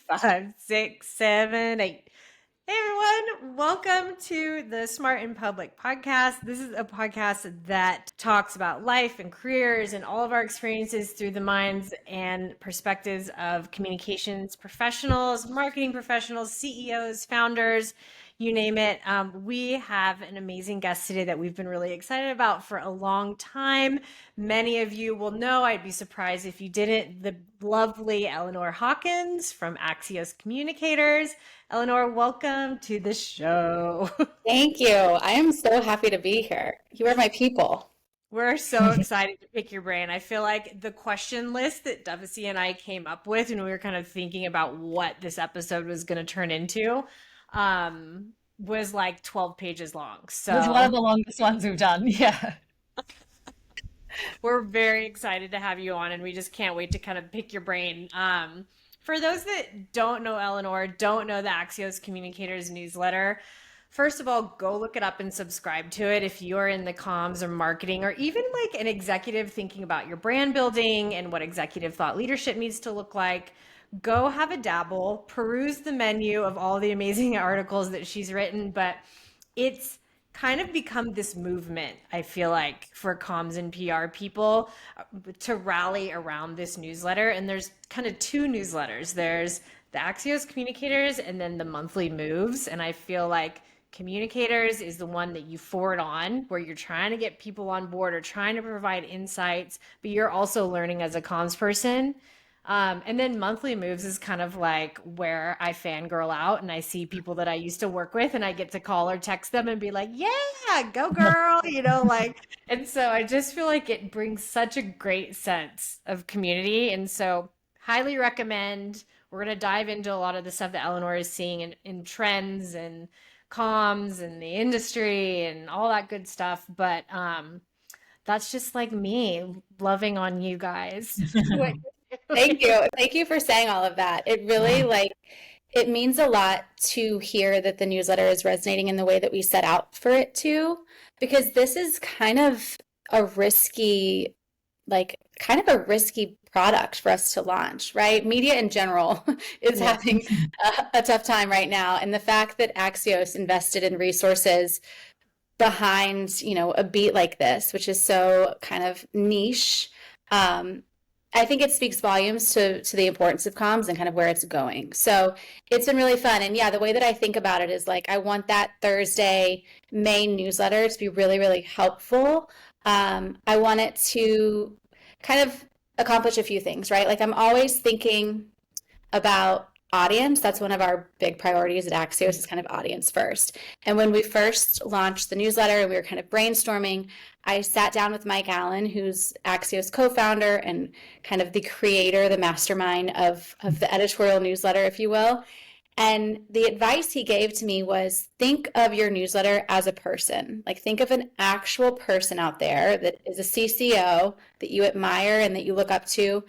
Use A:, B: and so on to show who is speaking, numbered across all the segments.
A: Five, six, seven, eight. Hey everyone, welcome to the Smart in Public podcast. This is a podcast that talks about life and careers and all of our experiences through the minds and perspectives of communications professionals, marketing professionals, CEOs, founders, you name it. We have an amazing guest today that we've been really excited about for a long time. Many of you will know, I'd be surprised if you didn't, the lovely Eleanor Hawkins from Axios Communicators. Eleanor, welcome to the show.
B: Thank you. I am so happy to be here. You are my people.
A: We're so excited to pick your brain. I feel like the question list that Dovesy and I came up with when we were kind of thinking about what this episode was going to turn into was like 12 pages long.
C: It was one
A: So
C: of the longest ones we've done. Yeah.
A: we're very excited to have you on, and we just can't wait to kind of pick your brain. For those that don't know Eleanor, don't know the Axios Communicators newsletter, first of all, go look it up and subscribe to it if you're in the comms or marketing or even like an executive thinking about your brand building and what executive thought leadership needs to look like. Go have a dabble, peruse the menu of all the amazing articles that she's written, but it's kind of become this movement, I feel like, for comms and PR people to rally around this newsletter. And there's kind of two newsletters. There's the Axios Communicators and then the monthly moves. And I feel like Communicators is the one that you forward on where you're trying to get people on board or trying to provide insights, but you're also learning as a comms person. And then monthly moves is kind of like where I fangirl out and I see people that I used to work with and I get to call or text them and be like, yeah, go girl, and so I just feel like it brings such a great sense of community. And so highly recommend. We're going to dive into a lot of the stuff that Eleanor is seeing in trends and comms and the industry and all that good stuff. But that's just like me loving on you guys.
B: Thank you. Thank you for saying all of that. It really it means a lot to hear that the newsletter is resonating in the way that we set out for it to, because this is kind of a risky, product for us to launch, right? Media in general is having a tough time right now. And the fact that Axios invested in resources behind, a beat like this, which is so kind of niche, I think it speaks volumes to the importance of comms and kind of where it's going. So it's been really fun. And yeah, the way that I think about it is like, I want that Thursday main newsletter to be really, really helpful. I want it to kind of accomplish a few things, right? Like I'm always thinking about audience. That's one of our big priorities at Axios is kind of audience first. And when we first launched the newsletter and we were kind of brainstorming, I sat down with Mike Allen, who's Axios co-founder and kind of the creator, the mastermind of the editorial newsletter, if you will. And the advice he gave to me was think of your newsletter as a person. Like think of an actual person out there that is a CCO that you admire and that you look up to,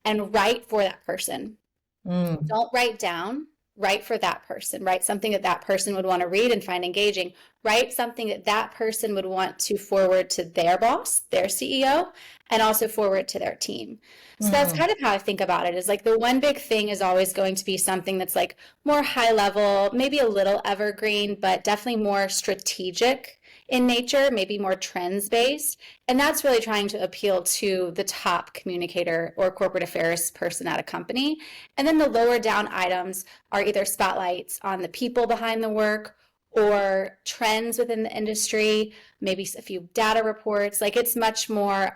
B: and write for that person. Don't write down, write for that person. Write something that that person would want to read and find engaging. Write something that that person would want to forward to their boss, their CEO, and also forward to their team. So that's kind of how I think about it, is like the one big thing is always going to be something that's like more high level, maybe a little evergreen, but definitely more strategic in nature, maybe more trends based. And that's really trying to appeal to the top communicator or corporate affairs person at a company. And then the lower down items are either spotlights on the people behind the work or trends within the industry, maybe a few data reports. Like it's much more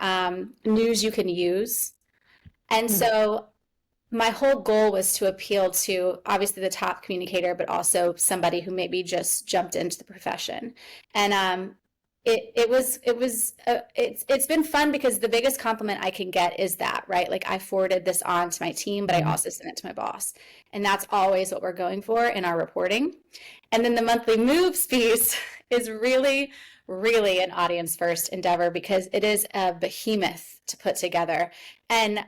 B: news you can use. And so my whole goal was to appeal to obviously the top communicator, but also somebody who maybe just jumped into the profession. And it's been fun because the biggest compliment I can get is that, right? Like I forwarded this on to my team, but I also sent it to my boss. And that's always what we're going for in our reporting. And then the monthly moves piece is really, really an audience first endeavor because it is a behemoth to put together. And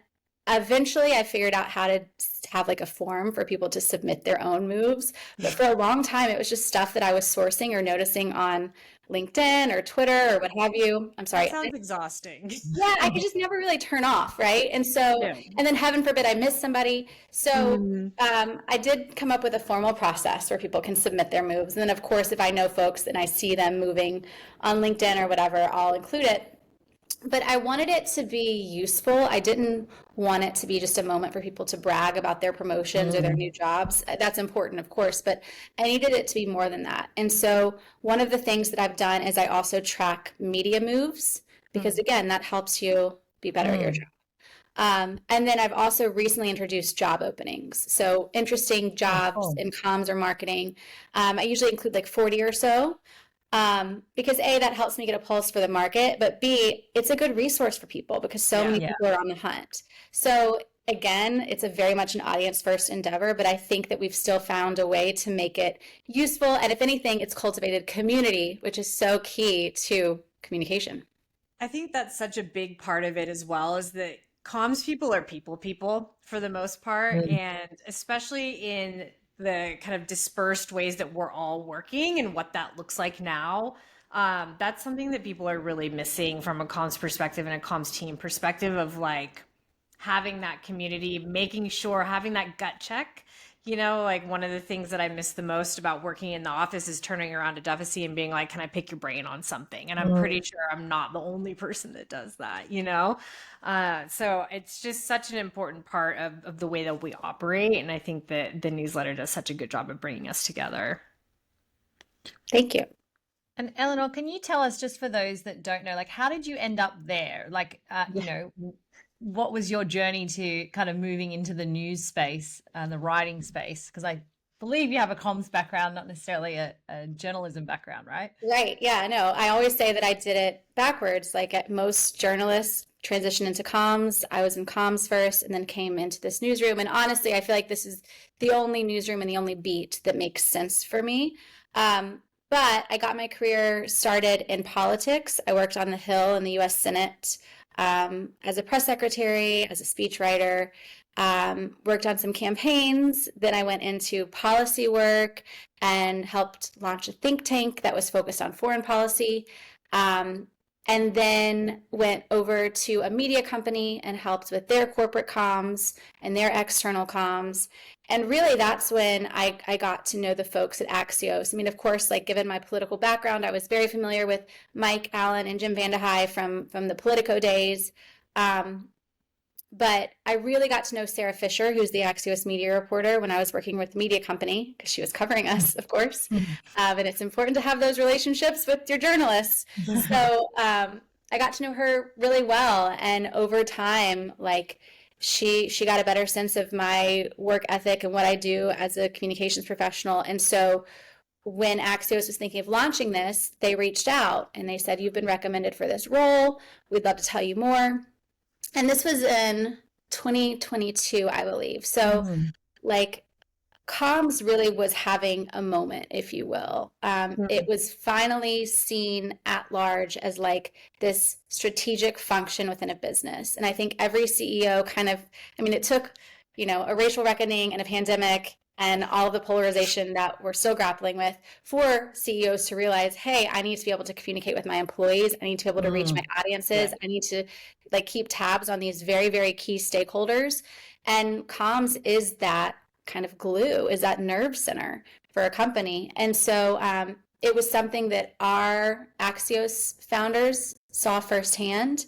B: eventually I figured out how to have like a form for people to submit their own moves. But for a long time, it was just stuff that I was sourcing or noticing on LinkedIn or Twitter or what have you. I'm sorry.
A: That sounds exhausting.
B: Yeah, I could just never really turn off, right? And so,
A: Yeah.
B: and then heaven forbid I miss somebody. So
A: Mhm.
B: I did come up with a formal process where people can submit their moves. And then, of course, if I know folks and I see them moving on LinkedIn or whatever, I'll include it. But I wanted it to be useful. I didn't want it to be just a moment for people to brag about their promotions or their new jobs. That's important, of course, but I needed it to be more than that. And so one of the things that I've done is I also track media moves because, again, that helps you be better at your job. And then I've also recently introduced job openings. So interesting jobs
C: cool.
B: in comms or marketing. I usually include like 40 or so because A, that helps me get a pulse for the market, but B, it's a good resource for people because so many
C: Yeah.
B: people are on the hunt. So again, it's a very much an audience first endeavor, but I think that we've still found a way to make it useful. And if anything, it's cultivated community, which is so key to communication.
A: I think that's such a big part of it as well, is that comms people are people for the most part, and especially in the kind of dispersed ways that we're all working and what that looks like now. That's something that people are really missing from a comms perspective and a comms team perspective of like having that community, making sure having that gut check. Like one of the things that I miss the most about working in the office is turning around to Duffy and being like, can I pick your brain on something? And I'm pretty sure I'm not the only person that does that. So it's just such an important part of the way that we operate. And I think that the newsletter does such a good job of bringing us together.
B: Thank you.
C: And Eleanor, can you tell us, just for those that don't know, like, how did you end up there? Like, what was your journey to kind of moving into the news space and the writing space? Because I believe you have a comms background, not necessarily a journalism background, right?
B: Right. Yeah, no, I always say that I did it backwards. Like at most journalists transition into comms. I was in comms first and then came into this newsroom. And honestly, I feel like this is the only newsroom and the only beat that makes sense for me. But I got my career started in politics. I worked on the Hill in the US Senate as a press secretary, as a speechwriter, worked on some campaigns. Then I went into policy work and helped launch a think tank that was focused on foreign policy. And then went over to a media company and helped with their corporate comms and their external comms. And really, that's when I got to know the folks at Axios. I mean, of course, like given my political background, I was very familiar with Mike Allen and Jim Vandehei from the Politico days. But I really got to know Sarah Fisher, who's the Axios media reporter, when I was working with the media company, because she was covering us, of course. And it's important to have those relationships with your journalists. So I got to know her really well. And over time, like she got a better sense of my work ethic and what I do as a communications professional. And so when Axios was thinking of launching this, they reached out and they said, you've been recommended for this role. We'd love to tell you more. And this was in 2022, I believe. So like comms really was having a moment, if you will. It was finally seen at large as like this strategic function within a business. And I think every CEO it took, a racial reckoning and a pandemic and all of the polarization that we're still grappling with for CEOs to realize, hey, I need to be able to communicate with my employees. I need to be able to reach my audiences. I need to keep tabs on these very, very key stakeholders. And comms is that kind of glue, is that nerve center for a company. And so it was something that our Axios founders saw firsthand.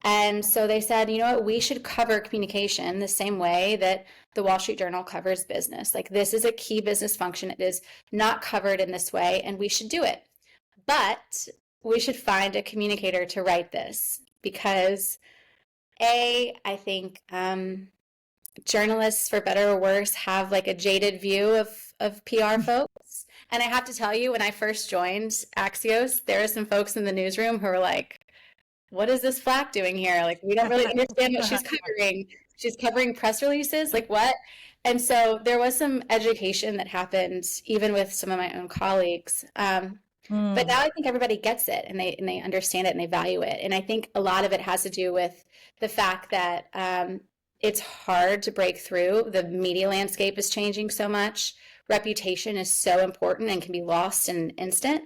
B: And so they said, you know what, we should cover communication the same way that the Wall Street Journal covers business. Like this is a key business function. It is not covered in this way, and we should do it. But we should find a communicator to write this because I think journalists, for better or worse, have like a jaded view of PR folks. And I have to tell you, when I first joined Axios, there were some folks in the newsroom who were like, what is this Flack doing here? Like, we don't really understand what she's covering. She's covering press releases, like what? And so there was some education that happened even with some of my own colleagues. But now I think everybody gets it and they understand it and they value it. And I think a lot of it has to do with the fact that it's hard to break through. The media landscape is changing so much. Reputation is so important and can be lost in an instant.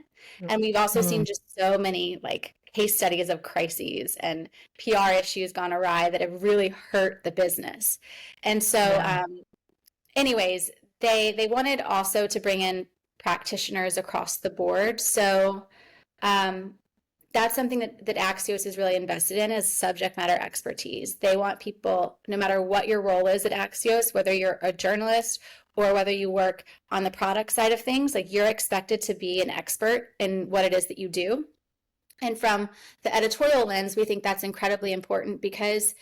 B: And we've also seen
C: Mm.
B: just so many like case studies of crises and PR issues gone awry that have really hurt the business. And so,
C: Yeah.
B: anyways, they wanted also to bring in practitioners across the board. So um, that's something that Axios is really invested in is subject matter expertise. They want people, no matter what your role is at Axios, whether you're a journalist or whether you work on the product side of things, like you're expected to be an expert in what it is that you do. And from the editorial lens, we think that's incredibly important because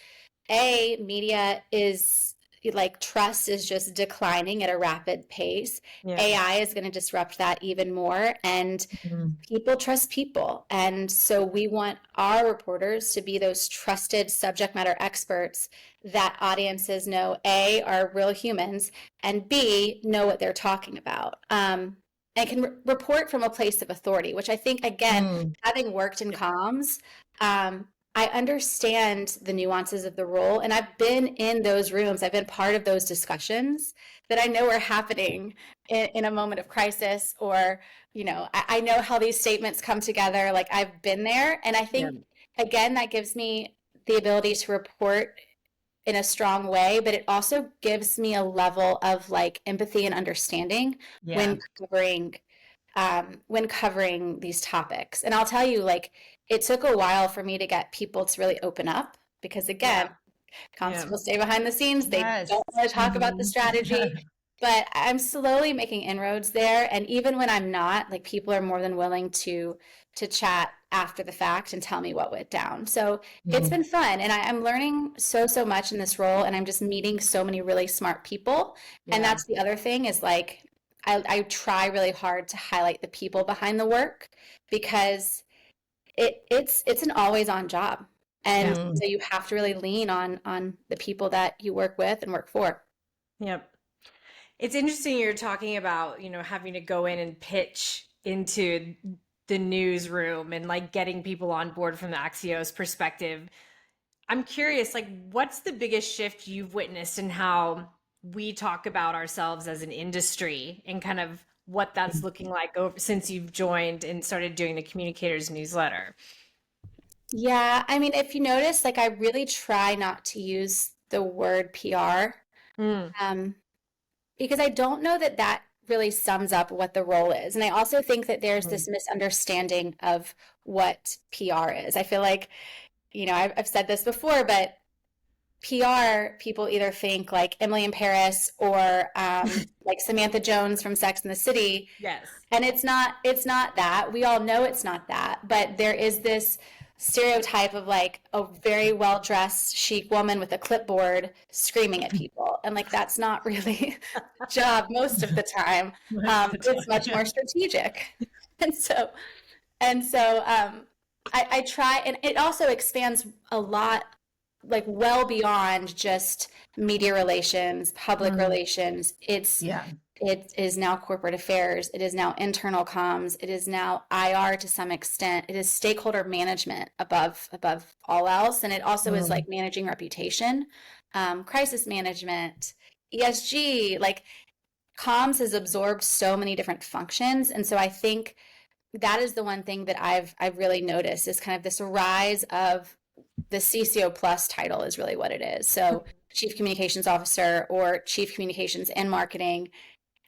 B: media is like trust is just declining at a rapid pace.
A: Yeah.
B: AI is going to disrupt that even more. And
C: Mm.
B: people trust people. And so we want our reporters to be those trusted subject matter experts that audiences know A, are real humans, and B, know what they're talking about. And can report from a place of authority, which I think, again,
C: Mm.
B: having worked in comms, I understand the nuances of the role, and I've been in those rooms. I've been part of those discussions that I know are happening in a moment of crisis, or I know how these statements come together. Like I've been there, and I think again that gives me the ability to report in a strong way, but it also gives me a level of like empathy and understanding
C: Yeah.
B: when covering these topics. And I'll tell you, like, it took a while for me to get people to really open up because, again, comms people stay behind the scenes. They
C: Yes.
B: don't want to talk about the
C: Mhm.
B: strategy. But I'm slowly making inroads there. And even when I'm not, like, people are more than willing to chat after the fact and tell me what went down. So it's been fun. And I'm learning so much in this role. And I'm just meeting so many really smart people. And
A: Yeah.
B: that's the other thing is like, I try really hard to highlight the people behind the work because it's an always on job. And
C: Mm.
B: so you have to really lean on the people that you work with and work for.
A: Yep. It's interesting you're talking about, having to go in and pitch into the newsroom and like getting people on board from the Axios perspective. I'm curious, like, what's the biggest shift you've witnessed in how we talk about ourselves as an industry and kind of what that's looking like over since you've joined and started doing the Communicators newsletter?
B: Yeah, I mean, if you notice, like I really try not to use the word PR,
A: Mm,
B: um, because I don't know that that really sums up what the role is. And I also think that there's
A: mm,
B: this misunderstanding of what PR is. I feel like, I've said this before, but PR people either think like Emily in Paris or like Samantha Jones from Sex and the City,
A: yes.
B: and it's not that. We all know it's not that, but there is this stereotype of like a very well-dressed chic woman with a clipboard screaming at people, and like that's not really the job most of the time.
C: Most of the
B: It's
C: time,
B: much
C: yeah.
B: more strategic. And so I try, and it also expands a lot, like well beyond just media relations, public
C: Mm.
B: relations.
C: Yeah.
B: It is now corporate affairs. It is now internal comms. It is now IR to some extent. It is stakeholder management above all else, and it also is like
C: Mm.
B: managing reputation, crisis management, ESG. Like comms has absorbed so many different functions, and so I think that is the one thing that I've really noticed is kind of this rise of the CCO plus title is really what it is. So chief communications officer or chief communications and marketing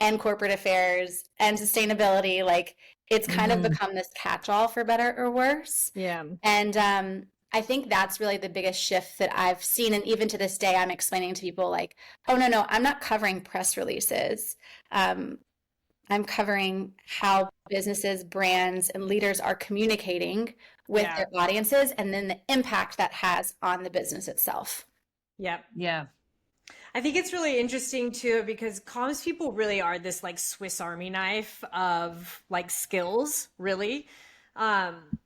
B: and corporate affairs and sustainability. Like it's kind of
C: Mhm.
B: become this catch-all for better or worse.
A: Yeah.
B: And I think that's really the biggest shift that I've seen. And even to this day, I'm explaining to people like, oh, no, I'm not covering press releases. Um, I'm covering how businesses, brands, and leaders are communicating with
A: Yeah.
B: their audiences and then the impact that has on the business itself.
A: Yep.
C: Yeah.
A: I think it's really interesting too because comms people really are this like Swiss Army knife of like skills, really. Um,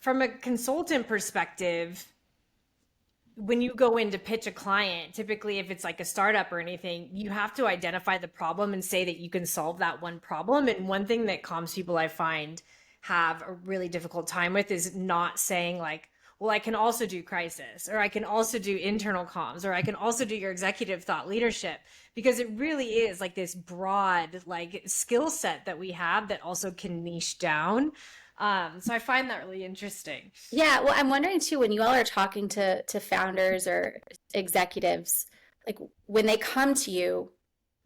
A: from a consultant perspective, when you go in to pitch a client, typically if it's like a startup or anything, you have to identify the problem and say that you can solve that one problem. And one thing that comms people I find have a really difficult time with is not saying like, well, I can also do crisis, or I can also do internal comms, or I can also do your executive thought leadership, because it really is like this broad like skill set that we have that also can niche down. So I find that really interesting.
B: Yeah, well, I'm wondering too, when you all are talking to founders or executives, like when they come to you,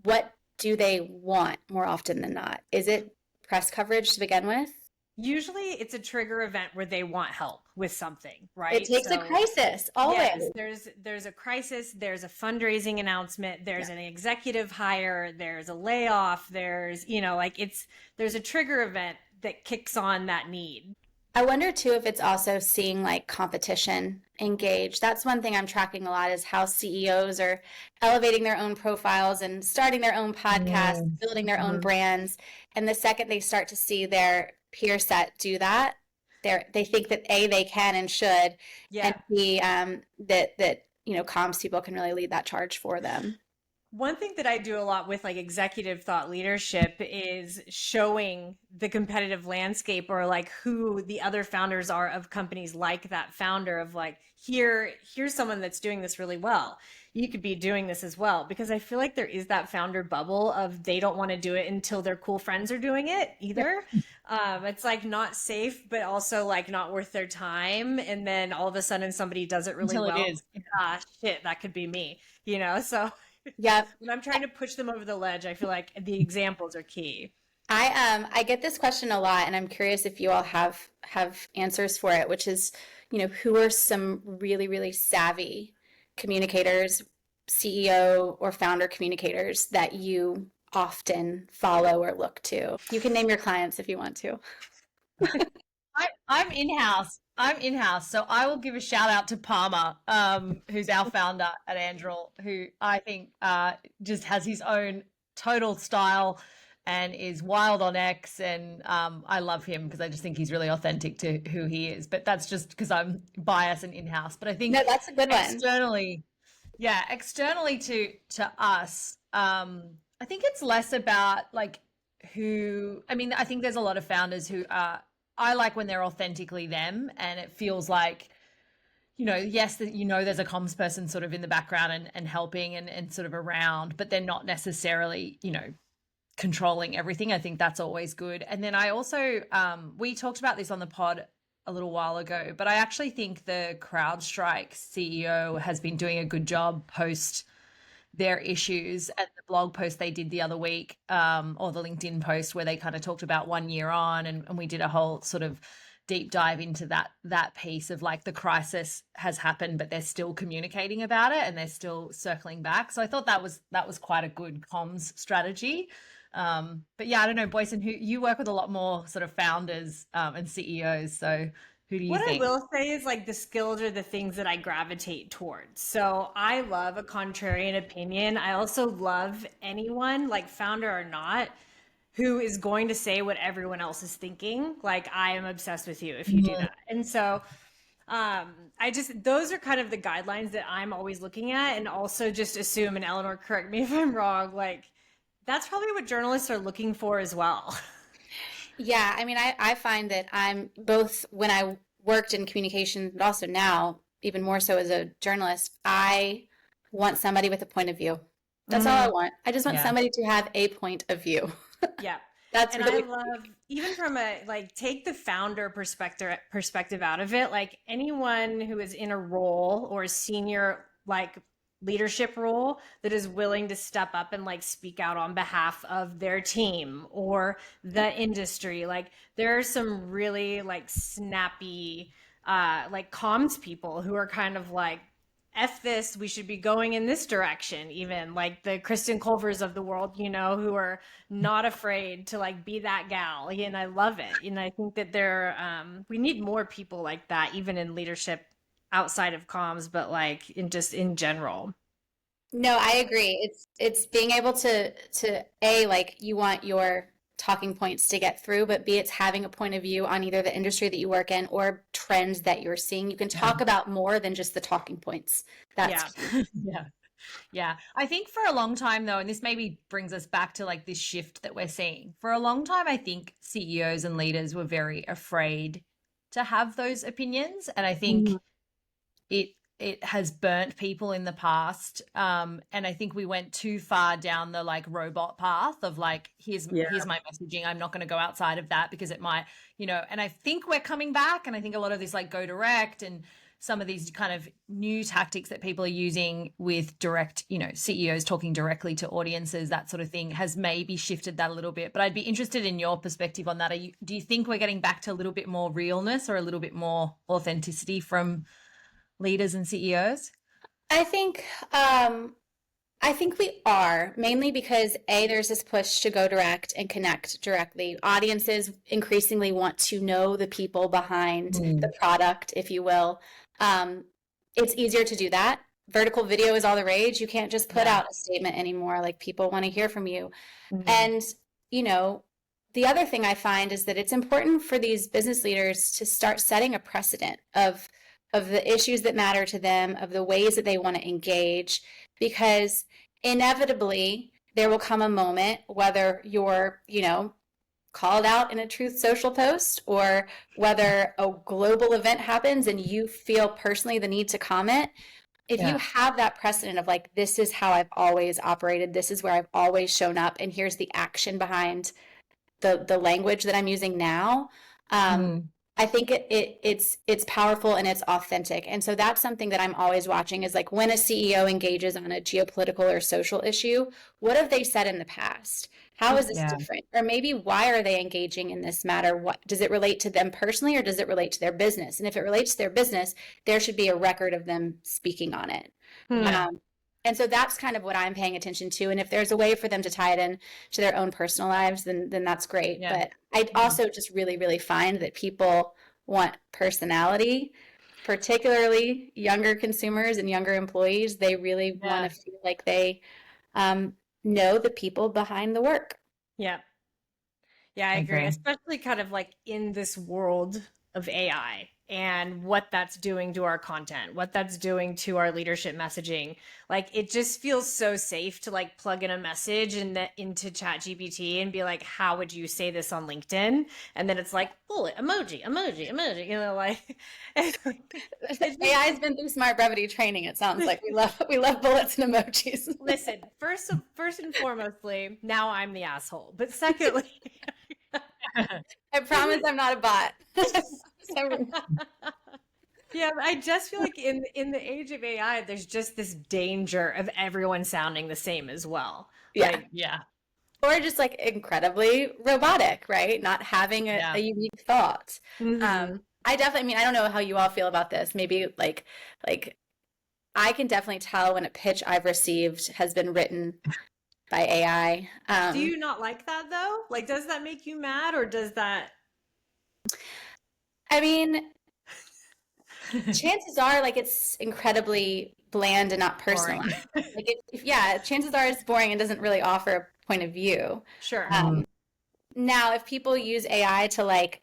B: what do they want more often than not? Is it press coverage to begin with?
A: Usually it's a trigger event where they want help with something,
B: It
A: right?
B: takes a
A: So
B: crisis, always.
A: yes, there's a crisis, there's a fundraising announcement, there's
B: Yeah.
A: an executive hire, there's a layoff, there's, like there's a trigger event that kicks on that need.
B: I wonder too if it's also seeing like competition engage. That's one thing I'm tracking a lot is how CEOs are elevating their own profiles and starting their own podcasts,
C: Mm.
B: building their own
C: Mhm.
B: brands. And the second they start to see their peer set do that, they think that A, they can and should, and
A: Yeah.
B: B, that comms people can really lead that charge for them.
A: One thing that I do a lot with like executive thought leadership is showing the competitive landscape, or like who the other founders are of companies like that founder, of like, here's someone that's doing this really well. You could be doing this as well, because I feel like there is that founder bubble of they don't want to do it until their cool friends are doing it either. It's like not safe, but also like not worth their time. And then all of a sudden somebody does it really
C: Until it
A: well.
C: is.
A: Ah, shit, that could be me. So
B: Yeah.
A: when I'm trying to push them over the ledge, I feel like the examples are key.
B: I get this question a lot, and I'm curious if you all have answers for it, which is, who are some really, really savvy communicators, CEO or founder communicators that you often follow or look to? You can name your clients if you want to.
C: I'm in-house. I'm in-house, so I will give a shout out to Palmer, who's our founder at Andrel, who I think just has his own total style and is wild on X, and I love him because I just think he's really authentic to who he is. But that's just because I'm biased and in-house. But I think
B: No, that's a good one.
C: externally, yeah, externally to us, I think it's less about like who. I mean, I think there's a lot of founders who are. I like when they're authentically them, and it feels like, yes, that there's a comms person sort of in the background and helping and sort of around, but they're not necessarily, controlling everything. I think that's always good. And then I also, we talked about this on the pod a little while ago, but I actually think the CrowdStrike CEO has been doing a good job post their issues, and the blog post they did the other week, or the LinkedIn post where they kind of talked about 1 year on, and we did a whole sort of deep dive into that piece of like the crisis has happened, but they're still communicating about it and they're still circling back. So I thought that was quite a good comms strategy. But yeah, I don't know, Boyson, who you work with a lot more sort of founders and CEOs. So who do you
A: What I
C: think?
A: will say is like the skills are the things that I gravitate towards. So I love a contrarian opinion. I also love anyone, like founder or not, who is going to say what everyone else is thinking. Like I am obsessed with you if you do
C: Mm,
A: that. And so those are kind of the guidelines that I'm always looking at, and also just assume, and Eleanor, correct me if I'm wrong, like that's probably what journalists are looking for as well.
B: Yeah, I mean, I find that I'm both when I worked in communications, but also now, even more so as a journalist, I want somebody with a point of view. That's all I
A: Mhm.
B: want. I just want
C: yeah.
B: somebody to have a point of view.
A: Yeah.
B: That's
A: And I
B: really,
A: love, even from a like, take the founder perspective out of it, like anyone who is in a role or a senior like leadership role that is willing to step up and like speak out on behalf of their team or the industry. Like there are some really like snappy like comms people who are kind of like, F this, we should be going in this direction, even like the Kristen Culvers of the world, who are not afraid to like be that gal. And I love it. And I think that we need more people like that, even in leadership outside of comms, but like in general.
B: no, I agree. It's being able to A, like you want your talking points to get through, but B, it's having a point of view on either the industry that you work in or trends that you're seeing. You can
C: Yeah.
B: talk about more than just the talking points. That's
A: Yeah.
B: key.
C: Yeah. Yeah. I think for a long time though, and this maybe brings us back to like this shift that we're seeing. For a long time, I think CEOs and leaders were very afraid to have those opinions. And I think it has burnt people in the past. And I think we went too far down the like robot path of like, here's my messaging. I'm not going to go outside of that because it might, and I think we're coming back. And I think a lot of this like go direct and some of these kind of new tactics that people are using with direct, CEOs talking directly to audiences, that sort of thing has maybe shifted that a little bit. But I'd be interested in your perspective on that. Do you think we're getting back to a little bit more realness or a little bit more authenticity from leaders and CEOs?
B: I think we are, mainly because there's this push to go direct and connect directly. Audiences increasingly want to know the people behind the product, if you will. It's easier to do that. Vertical video is all the rage. You can't just put out a statement anymore. Like, people want to hear from you. And, the other thing I find is that it's important for these business leaders to start setting a precedent of the issues that matter to them, of the ways that they want to engage, because inevitably there will come a moment, whether you're, called out in a Truth Social post or whether a global event happens and you feel personally the need to comment. If you have that precedent of like, this is how I've always operated, this is where I've always shown up, and here's the action behind the language that I'm using now, I think it's powerful and it's authentic. And so that's something that I'm always watching, is like, when a CEO engages on a geopolitical or social issue, what have they said in the past? How is this different? Or maybe why are they engaging in this matter? What does it relate to them personally, or does it relate to their business? And if it relates to their business, there should be a record of them speaking on it. And so that's kind of what I'm paying attention to. And if there's a way for them to tie it in to their own personal lives, then that's great. But I also just really, really find that people want personality, particularly younger consumers and younger employees. They really want to feel like they know the people behind the work.
A: Yeah, I agree. Especially kind of like in this world of AI and what that's doing to our content, what that's doing to our leadership messaging. Like, it just feels so safe to like plug in a message into ChatGPT and be like, how would you say this on LinkedIn? And then it's like, bullet, emoji, like
B: AI has been through smart brevity training. It sounds like we love bullets and emojis.
A: Listen, first and foremostly, now I'm the asshole. But secondly,
B: I promise I'm not a bot.
A: Yeah, I just feel like in the age of AI, there's just this danger of everyone sounding the same as well.
B: Yeah.
A: Like,
B: or just like incredibly robotic, right? Not having a unique thought. I definitely, I don't know how you all feel about this. Maybe like I can definitely tell when a pitch I've received has been written by AI.
A: Do you not like that though? Like, does that make you mad, or does that?
B: I mean, chances are like it's incredibly bland and not personalized. Like, chances are it's boring and doesn't really offer a point of view.
A: Sure.
B: Now, if people use AI to like,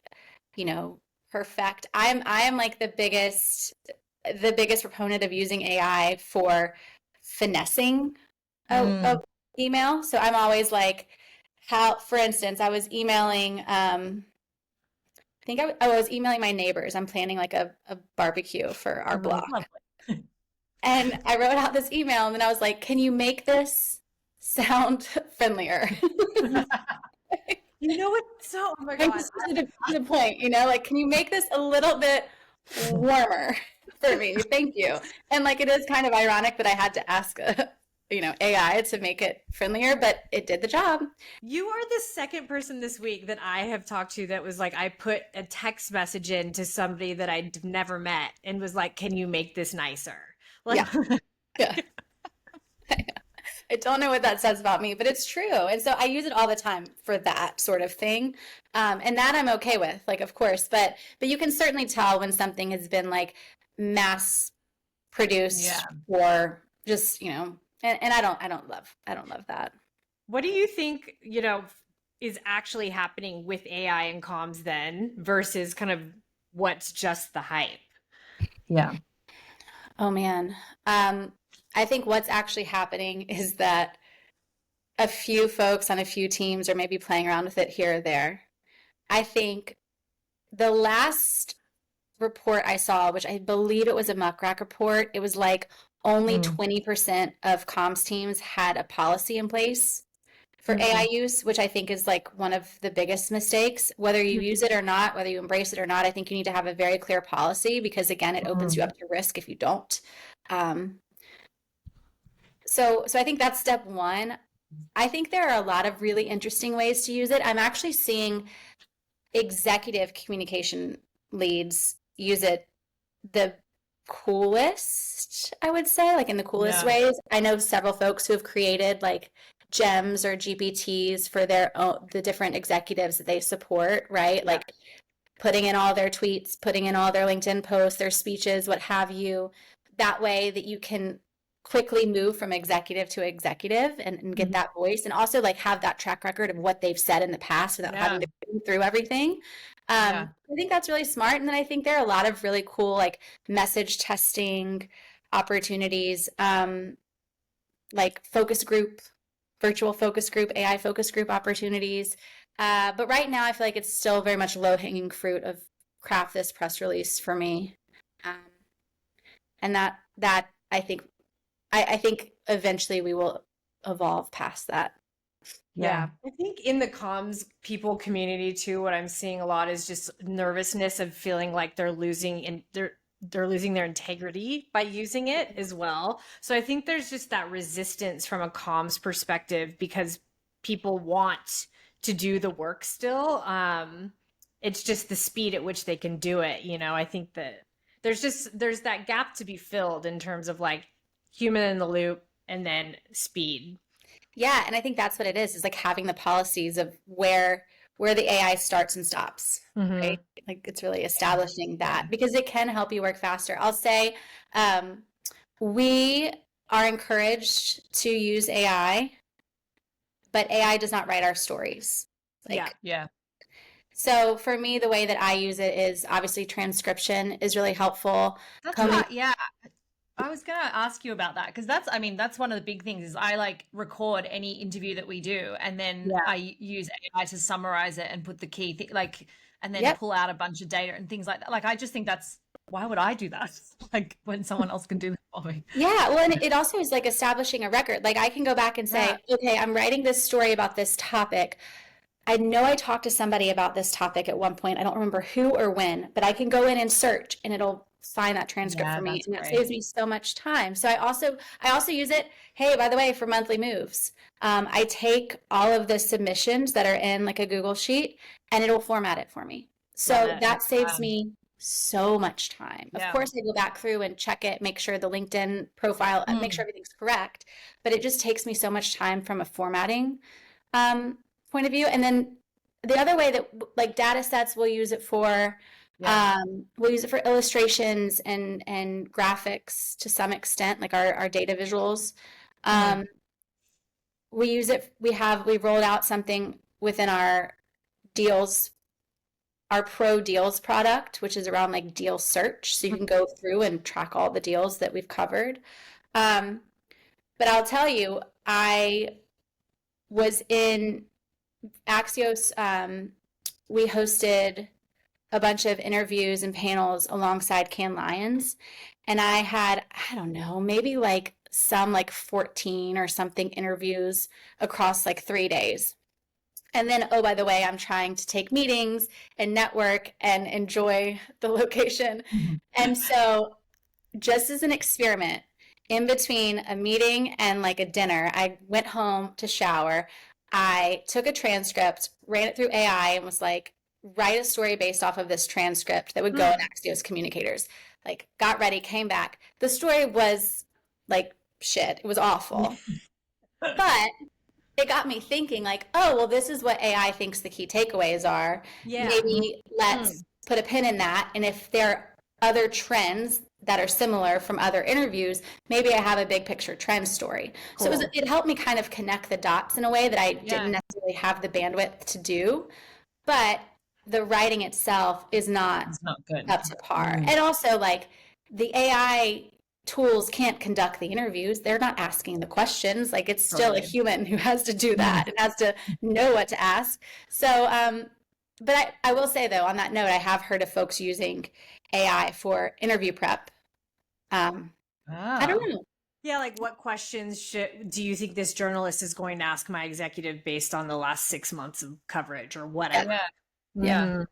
B: perfect, I am like the biggest proponent of using AI for finessing a email. So I'm always like, for instance, I was emailing, I was emailing my neighbors. I'm planning like a barbecue for our block. And I wrote out this email, and then I was like, can you make this sound friendlier?
A: You know what? So, oh my God.
B: To the point, like, can you make this a little bit warmer for me? Thank you. And like, it is kind of ironic that I had to ask AI to make it friendlier, but it did the job.
A: You are the second person this week that I have talked to that was like, I put a text message in to somebody that I'd never met and was like, can you make this nicer? Like,
B: yeah. I don't know what that says about me, but it's true. And so I use it all the time for that sort of thing. And that I'm okay with, like, of course, but you can certainly tell when something has been like mass produced or just, and I don't love that.
A: What do you think, is actually happening with AI and comms then versus kind of what's just the hype?
C: Yeah.
B: Oh man. I think what's actually happening is that a few folks on a few teams are maybe playing around with it here or there. I think the last report I saw, which I believe it was a Muckrack report, it was like only
C: Mm.
B: 20% of comms teams had a policy in place for
C: Mm.
B: AI use, which I think is like one of the biggest mistakes. Whether you use it or not, whether you embrace it or not, I think you need to have a very clear policy because, again, it opens you up to risk if you don't. So I think that's step one. I think there are a lot of really interesting ways to use it. I'm actually seeing executive communication leads use it the coolest, I would say, like in the coolest ways. I know several folks who have created like gems or GPTs for their own, the different executives that they support, right? Like putting in all their tweets, putting in all their LinkedIn posts, their speeches, what have you. That way that you can quickly move from executive to executive and get that voice, and also like have that track record of what they've said in the past without having to go through everything. I think that's really smart. And then I think there are a lot of really cool like message testing opportunities, like focus group, virtual focus group, AI focus group opportunities. But right now I feel like it's still very much low-hanging fruit of craft this press release for me. And that I think eventually we will evolve past that.
A: Yeah. I think in the comms people community too, what I'm seeing a lot is just nervousness of feeling like they're losing their integrity by using it as well. So I think there's just that resistance from a comms perspective because people want to do the work still. It's just the speed at which they can do it. You know, I think that there's that gap to be filled in terms of like human in the loop and then speed.
B: Yeah, and I think that's what it is like having the policies of where the AI starts and stops, right? Like it's really establishing that because it can help you work faster. I'll say we are encouraged to use AI, but AI does not write our stories. Like, so for me, the way that I use it is obviously transcription is really helpful.
C: That's I was going to ask you about that because that's one of the big things is I like record any interview that we do and then I use AI to summarize it and put the key and then pull out a bunch of data and things like that. Like, I just think why would I do that? Like when someone else can do that for me.
B: Yeah. Well, and it also is like establishing a record. Like I can go back and say, okay, I'm writing this story about this topic. I know I talked to somebody about this topic at one point. I don't remember who or when, but I can go in and search and it'll find that transcript for me, and that saves me so much time. So I also use it, hey, by the way, for monthly moves. I take all of the submissions that are in like a Google sheet and it'll format it for me. So that saves me so much time. Of course, I go back through and check it, make sure the LinkedIn profile, make sure everything's correct, but it just takes me so much time from a formatting point of view. And then the other way that like data sets we'll use it for, we'll use it for illustrations and graphics to some extent, like our data visuals. We use it, we rolled out something within our deals, our pro deals product, which is around like deal search. So you can go through and track all the deals that we've covered. But I'll tell you, I was in Axios, we hosted a bunch of interviews and panels alongside Cannes Lions. And I had, I don't know, maybe like some like 14 or something interviews across like 3 days. And then, oh, by the way, I'm trying to take meetings and network and enjoy the location. And so just as an experiment, in between a meeting and like a dinner, I went home to shower. I took a transcript, ran it through AI and was like, write a story based off of this transcript that would go in Axios Communicators. Like, got ready, came back. The story was like shit. It was awful. But it got me thinking like, oh, well, this is what AI thinks the key takeaways are. Maybe let's put a pin in that. And if there are other trends that are similar from other interviews, maybe I have a big picture trend story. Cool. So it helped me kind of connect the dots in a way that I didn't necessarily have the bandwidth to do. But the writing itself is not good. Up to par. And also like the AI tools can't conduct the interviews. They're not asking the questions. Like it's still a human who has to do that and has to know what to ask. So, but I will say though, on that note, I have heard of folks using AI for interview prep. I don't
C: Oh.
B: know.
A: Yeah, like what questions do you think this journalist is going to ask my executive based on the last 6 months of coverage or
B: Yeah,
A: whatever?
C: Yeah. Yeah.
A: Mhm.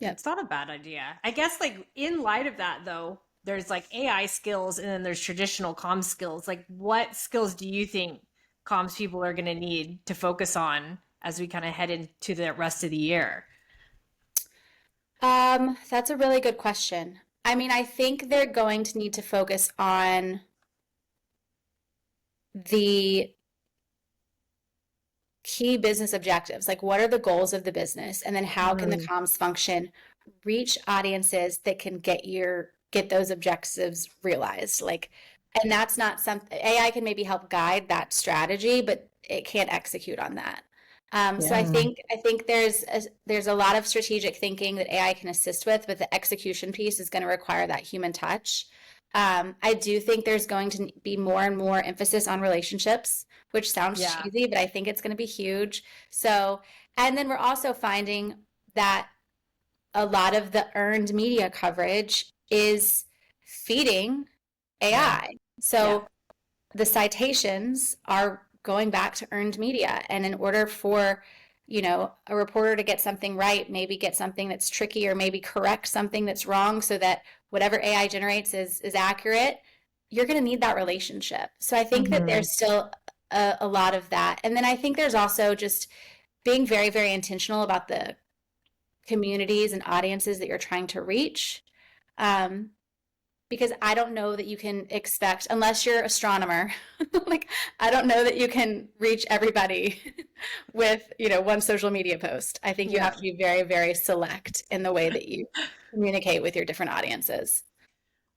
B: yeah.
A: It's not a bad idea. I guess like in light of that though, there's like AI skills and then there's traditional comms skills. Like what skills do you think comms people are going to need to focus on as we kind of head into the rest of the year?
B: That's a really good question. I mean, I think they're going to need to focus on the key business objectives. Like, what are the goals of the business? And then how can the
A: Mhm.
B: comms function reach audiences that can get those objectives realized? Like, and that's not something AI can maybe help guide that strategy, but it can't execute on that. So
C: Yeah.
B: I think there's a lot of strategic thinking that AI can assist with, but the execution piece is going to require that human touch. I do think there's going to be more and more emphasis on relationships, which sounds
A: Yeah.
B: cheesy, but I think it's going to be huge. So, and then we're also finding that a lot of the earned media coverage is feeding
C: Yeah.
B: AI.
A: Yeah.
B: So the citations are going back to earned media. And in order for, a reporter to get something right, maybe get something that's tricky or maybe correct something that's wrong so that whatever AI generates is accurate, you're going to need that relationship. So I think that
A: Mhm.
B: there's still a lot of that. And then I think there's also just being very, very intentional about the communities and audiences that you're trying to reach. Um, because I don't know that you can expect, unless you're an astronomer, like I don't know that you can reach everybody with, one social media post. I think you
A: Yeah.
B: have to be very, very select in the way that you communicate with your different audiences.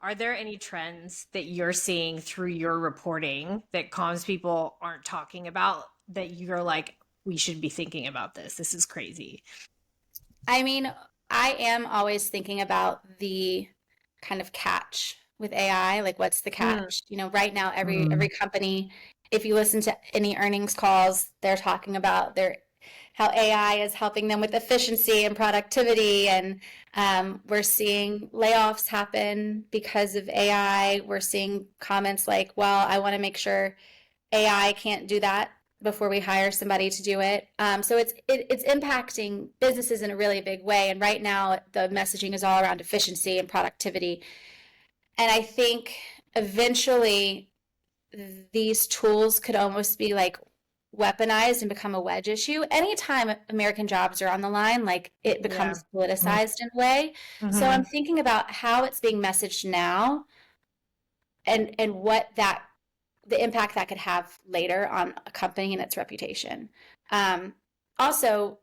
A: Are there any trends that you're seeing through your reporting that comms people aren't talking about that you're like, we should be thinking about this? This is crazy.
B: I mean, I am always thinking about the kind of catch with AI, like what's the
A: Mm.
B: catch? Right now every
C: Mm.
B: company, if you listen to any earnings calls, they're talking about their how AI is helping them with efficiency and productivity, and we're seeing layoffs happen because of AI. We're seeing comments like, "Well, I want to make sure AI can't do that before we hire somebody to do it." So it's impacting businesses in a really big way. And right now, the messaging is all around efficiency and productivity. And I think eventually these tools could almost be like weaponized and become a wedge issue. Anytime American jobs are on the line, like it
A: Yeah.
B: becomes politicized in a way. So I'm
A: Hmm.
B: thinking about how it's being messaged now and what that the impact that could have later on a company and its reputation. Um, Also,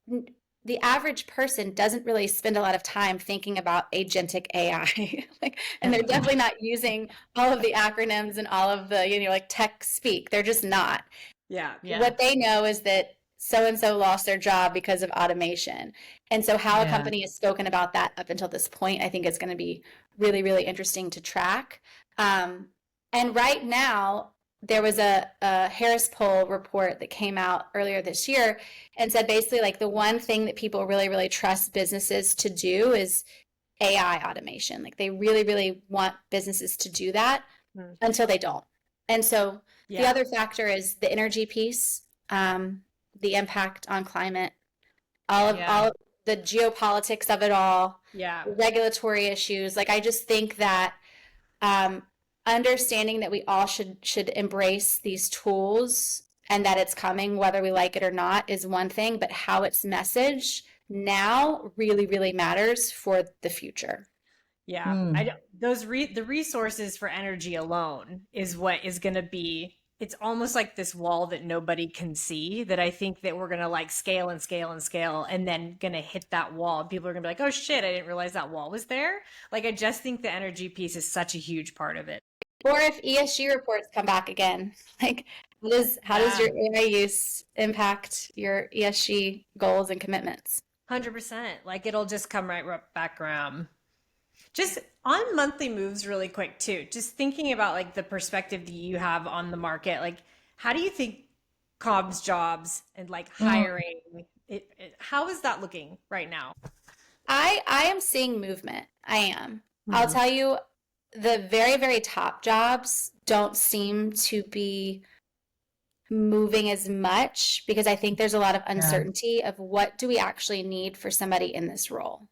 B: the average person doesn't really spend a lot of time thinking about agentic AI, like, and they're definitely not using all of the acronyms and all of the like tech speak. They're just not.
A: Yeah.
C: Yeah.
B: What they know is that so and so lost their job because of automation, and so how a
C: Yeah.
B: company has spoken about that up until this point, I think is going to be really, really interesting to track. Um, and right now, there was a Harris poll report that came out earlier this year and said basically like the one thing that people really, really trust businesses to do is AI automation. Like they really, really want businesses to do that
A: Mm.
B: until they don't. And so the
A: Yeah.
B: other factor is the energy piece, the impact on climate,
C: Yeah.
B: all of the geopolitics of it all,
A: Yeah.
B: the regulatory issues. Like I just think that um, understanding that we all should embrace these tools and that it's coming whether we like it or not is one thing, but how it's messaged now really, really matters for the future.
A: Yeah. I
C: Mm.
A: don't, the resources for energy alone is what is going to be, it's almost like this wall that nobody can see that I think that we're going to like scale and scale and scale and then going to hit that wall. And people are going to be like, oh shit, I didn't realize that wall was there. Like, I just think the energy piece is such a huge part of it.
B: Or if ESG reports come back again, like how does
A: Yeah.
B: your AI use impact your ESG goals and commitments?
A: 100%. Like, it'll just come back around. Just on monthly moves, really quick, too. Just thinking about like the perspective that you have on the market. Like, how do you think comms jobs and like
C: Mm.
A: hiring, how is that looking right now?
B: I am seeing movement. I am. I'll
A: Mhm.
B: tell you, the very, very top jobs don't seem to be moving as much because I think there's a lot of
C: Yeah.
B: uncertainty of what do we actually need for somebody in this role.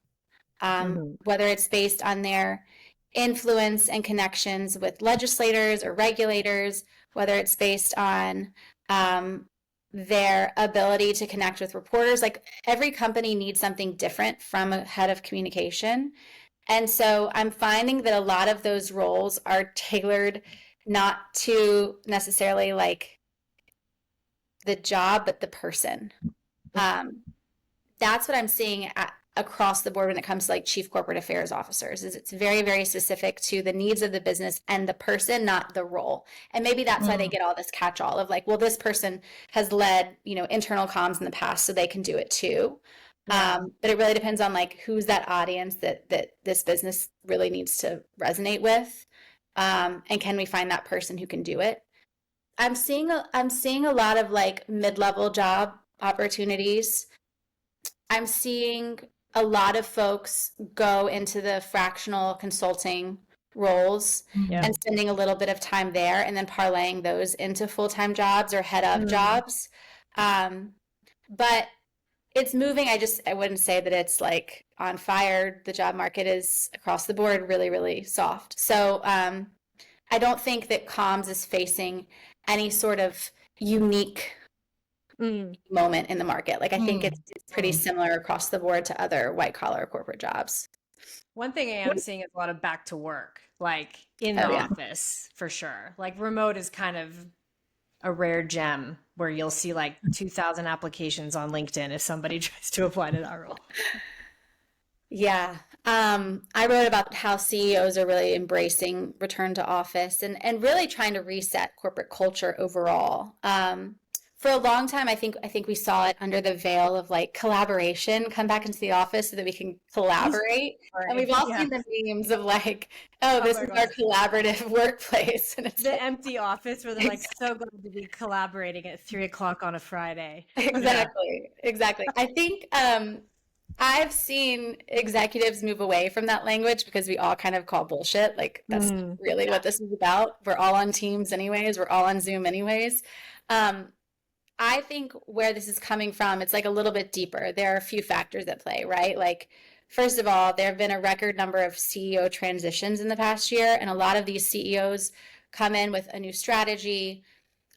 A: Mhm.
B: Whether it's based on their influence and connections with legislators or regulators, whether it's based on their ability to connect with reporters. Like every company needs something different from a head of communication. And so I'm finding that a lot of those roles are tailored not to necessarily like the job, but the person. Um, that's what I'm seeing across the board when it comes to like chief corporate affairs officers is it's very, very specific to the needs of the business and the person, not the role. And maybe that's why they
C: Mm.
B: get all this catch-all of like, well, this person has led, internal comms in the past, so they can do it too.
A: Yeah.
B: But it really depends on like who's that audience that this business really needs to resonate with. And can we find that person who can do it? I'm seeing a lot of like mid-level job opportunities. I'm seeing a lot of folks go into the fractional consulting roles
A: Yeah.
B: and spending a little bit of time there and then parlaying those into full-time jobs or head of
A: Mm.
B: jobs. Um, but it's moving. I wouldn't say that it's like on fire. The job market is across the board really, really soft. So I don't think that comms is facing any sort of unique
A: Mm.
B: moment in the market. Like I think
C: Mm.
B: it's pretty
C: Mm.
B: similar across the board to other white collar corporate jobs.
A: One thing I am seeing is a lot of back to work, like in the
B: Oh yeah.
A: office for sure. Like remote is kind of a rare gem where you'll see like 2,000 applications on LinkedIn if somebody tries to apply to that role.
B: Yeah. I wrote about how CEOs are really embracing return to office and really trying to reset corporate culture overall. For a long time, I think we saw it under the veil of like collaboration, come back into the office so that we can collaborate. And
A: Right.
B: we've all
A: Yeah.
B: seen the memes of like, oh,
A: Oh
B: this
A: my
B: is our
A: God.
B: collaborative workplace. And it's
A: The
B: like,
A: empty office where they're like so glad to be collaborating at 3 o'clock on a Friday. Yeah.
B: exactly, exactly. I think I've seen executives move away from that language because we all kind of call bullshit. Like that's not
A: Mm.
B: really
A: Yeah.
B: what this is about. We're all on Teams anyways. We're all on Zoom anyways. Um, I think where this is coming from, it's like a little bit deeper. There are a few factors at play, right? Like, first of all, there have been a record number of CEO transitions in the past year, and a lot of these CEOs come in with a new strategy,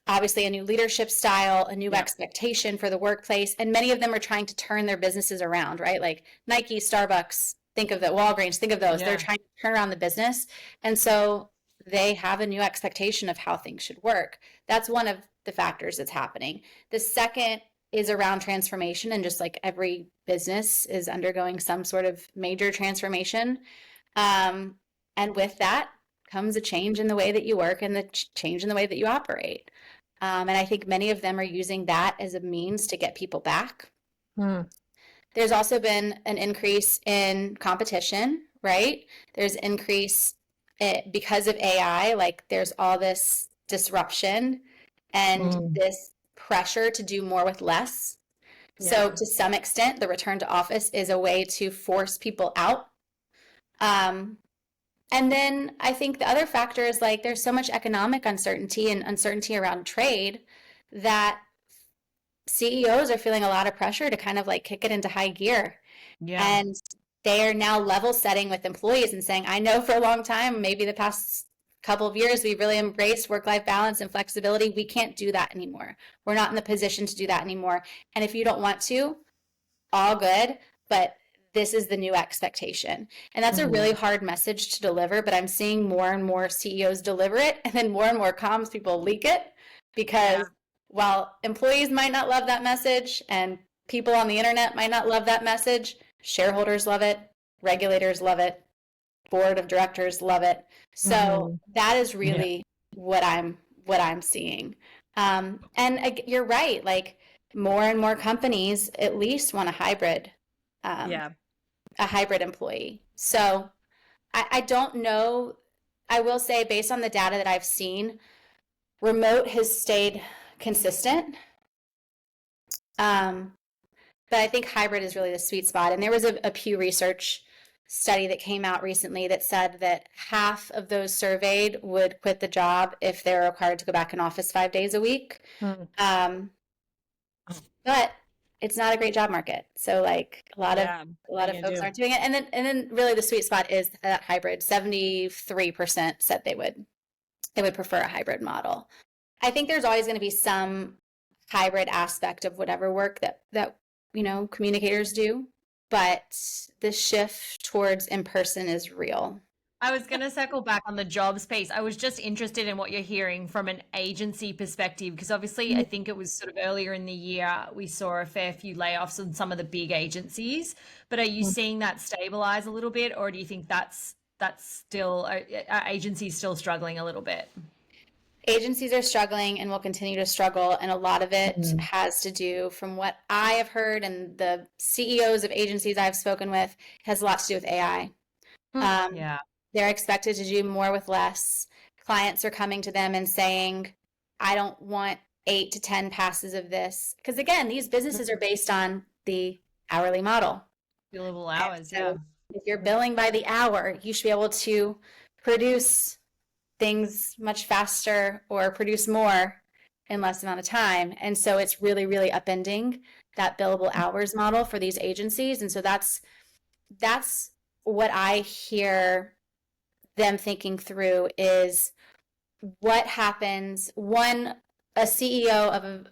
B: obviously a new leadership style, a new
A: Yep.
B: expectation for the workplace, and many of them are trying to turn their businesses around, right? Like Nike, Starbucks, think of the Walgreens, think of those. They're
A: Yeah.
B: trying to turn around the business. And so they have a new expectation of how things should work. That's one of the factors that's happening. The second is around transformation, and just like every business is undergoing some sort of major transformation. Um, and with that comes a change in the way that you work and the change in the way that you operate. And I think many of them are using that as a means to get people back.
A: Mm.
B: There's also been an increase in competition, right? There's increase because of AI, like there's all this disruption and
C: Mm.
B: this pressure to do more with less. So
A: Yeah.
B: to some extent, the return to office is a way to force people out. Um, and then I think the other factor is like there's so much economic uncertainty and uncertainty around trade that CEOs are feeling a lot of pressure to kind of like kick it into high gear.
C: Yeah.
B: And they are now level setting with employees and saying, I know for a long time, maybe the past couple of years, we've really embraced work-life balance and flexibility. We can't do that anymore. We're not in the position to do that anymore. And if you don't want to, all good, but this is the new expectation. And that's a
A: Mhm.
B: really hard message to deliver, but I'm seeing more and more CEOs deliver it, and then more and more comms people leak it
A: Yeah.
B: because while employees might not love that message and people on the internet might not love that message, shareholders love it, regulators love it, board of directors love it. So
A: Mhm.
B: that is
C: Yeah.
B: really what I'm seeing. And you're right, like more and more companies at least want um,
A: Yeah.
B: a hybrid employee. So I don't know. I will say, based on the data that I've seen, remote has stayed consistent. Um, but I think hybrid is really the sweet spot. And there was a Pew Research study that came out recently that said that half of those surveyed would quit the job if they're required to go back in office 5 days a week.
C: Mm.
B: Um, but it's not a great job market. So like a lot
A: Yeah,
B: of
A: what are you
B: folks
A: gonna
B: aren't doing it. And then really the sweet spot is that hybrid. 73% said they would prefer a hybrid model. I think there's always going to be some hybrid aspect of whatever work that communicators do, but the shift towards in person is real.
C: I was going to circle back on the jobs piece. I was just interested in what you're hearing from an agency perspective, because obviously I think it was sort of earlier in the year we saw a fair few layoffs on some of the big agencies. But are you seeing that stabilize a little bit, or do you think that's still are agencies still struggling a little bit?
B: Agencies are struggling and will continue to struggle, and a lot of it has to do, from what I have heard and the CEOs of agencies I've spoken with, has a lot to do with AI.
C: Yeah.
B: They're expected to do more with less. Clients are coming to them and saying, I don't want 8 to 10 passes of this. Because again, these businesses are based on the hourly model.
C: Billable
B: And
C: hours,
B: so
C: yeah.
B: if you're billing by the hour, you should be able to produce things much faster or produce more in less amount of time. And so it's really, really upending that billable hours model for these agencies. And so that's what I hear them thinking through is what happens. A CEO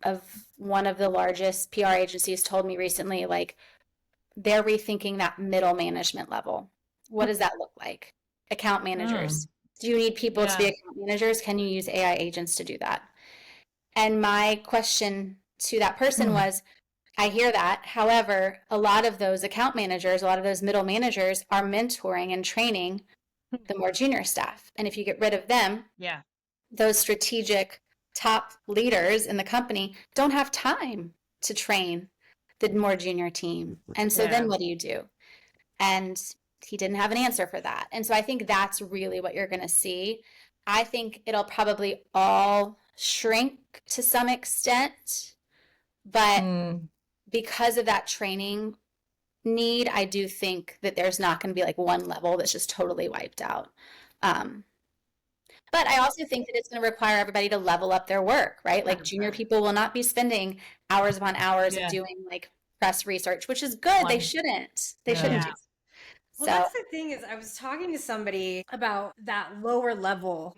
B: of one of the largest PR agencies told me recently, like, they're rethinking that middle management level. What does that look like? Account managers. Do you need people to be
C: Yeah.
B: account managers? Can you use AI agents to do that? And my question to that person was, I hear that. However, a lot of those account managers, a lot of those middle managers are mentoring and training the more junior staff. And if you get rid of them,
C: Yeah.
B: those strategic top leaders in the company don't have time to train the more junior team. And so then what do you do? And he didn't have an answer for that. And so I think that's really what you're going to see. I think it'll probably all shrink to some extent, but because of that training need, I do think that there's not going to be like one level that's just totally wiped out. But I also think that it's going to require everybody to level up their work, right? Like junior people will not be spending hours upon hours
C: Yeah.
B: doing like press research, which is good. They
C: One.
B: shouldn't.
C: Yeah.
B: do.
A: Well,
B: So
A: that's the thing is I was talking to somebody about that lower level,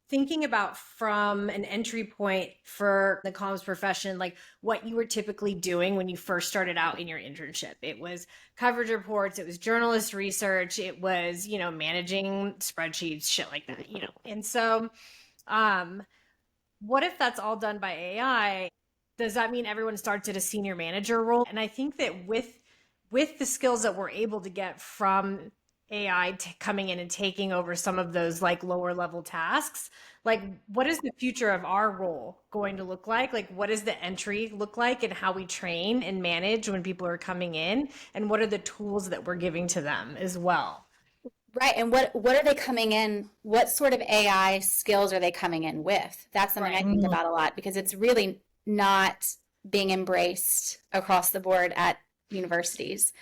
A: thinking about from an entry point for the comms profession, like what you were typically doing when you first started out in your internship. It was coverage reports, it was journalist research, it was, managing spreadsheets, shit like that, And so, what if that's all done by AI? Does that mean everyone starts at a senior manager role? And I think that with the skills that we're able to get from AI coming in and taking over some of those like lower level tasks, like what is the future of our role going to look like? Like what does the entry look like and how we train and manage when people are coming in? And what are the tools that we're giving to them as well?
B: right, and what are they coming in? What sort of AI skills are they coming in with? That's something I
A: Right.
B: think about a lot because it's really not being embraced across the board at universities.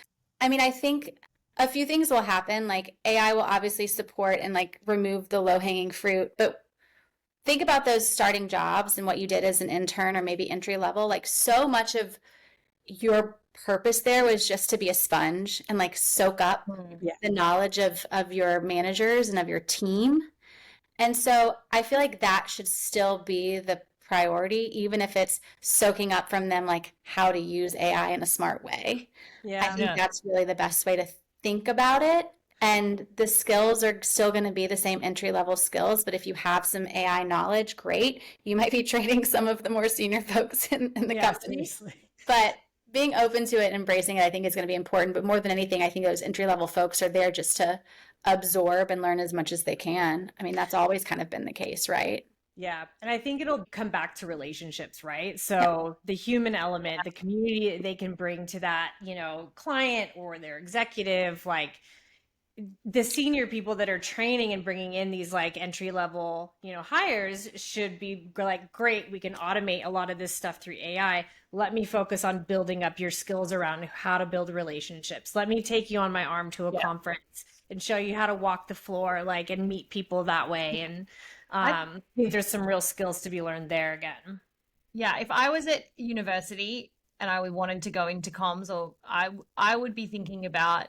B: I mean, I think a few things will happen. Like AI will obviously support and like remove the low-hanging fruit, but think about those starting jobs and what you did as an intern or maybe entry level. Like so much of your purpose there was just to be a sponge and like soak up
A: Yeah.
B: the knowledge of your managers and of your team. And so I feel like that should still be the priority, even if it's soaking up from them like how to use AI in a smart way. I
A: Yeah.
B: think that's really the best way to think about it. And the skills are still going to be the same entry level skills, but if you have some AI knowledge, great. You might be training some of the more senior folks in the
A: Yeah,
B: company.
A: seriously.
B: But being open to it and embracing it, I think is going to be important. But more than anything, I think those entry level folks are there just to absorb and learn as much as they can. I mean, that's always kind of been the case, right?
A: Yeah. And I think it'll come back to relationships, right? So the human element, the community they can bring to that, client or their executive, like the senior people that are training and bringing in these like entry level, hires should be like, great, we can automate a lot of this stuff through AI. Let me focus on building up your skills around how to build relationships. Let me take you on my arm to a conference and show you how to walk the floor, like, and meet people that way. And I think there's some real skills to be learned there again.
C: Yeah, if I was at university and I wanted to go into comms, or I would be thinking about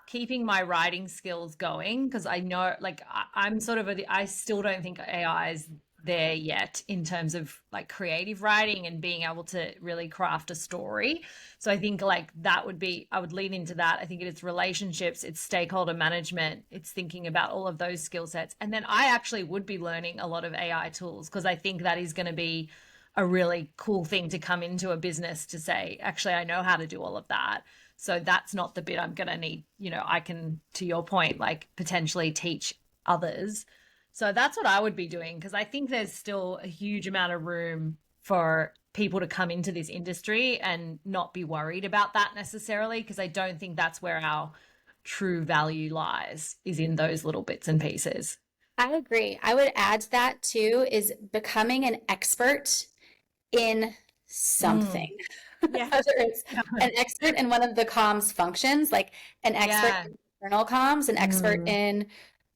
C: keeping my writing skills going, because I know, like, I'm sort of I still don't think AI is there yet in terms of like creative writing and being able to really craft a story. So I think like that would be, I would lean into that. I think it's relationships, it's stakeholder management, it's thinking about all of those skill sets. And then I actually would be learning a lot of AI tools, because I think that is going to be a really cool thing to come into a business to say, actually, I know how to do all of that. So that's not the bit I'm going to need. I can, to your point, like potentially teach others. So that's what I would be doing, because I think there's still a huge amount of room for people to come into this industry and not be worried about that necessarily, because I don't think that's where our true value lies, is in those little bits and pieces.
B: I agree. I would add to that too, is becoming an expert in something.
A: Yeah.
B: Whether it's an expert in one of the comms functions, like an expert in internal comms, an expert in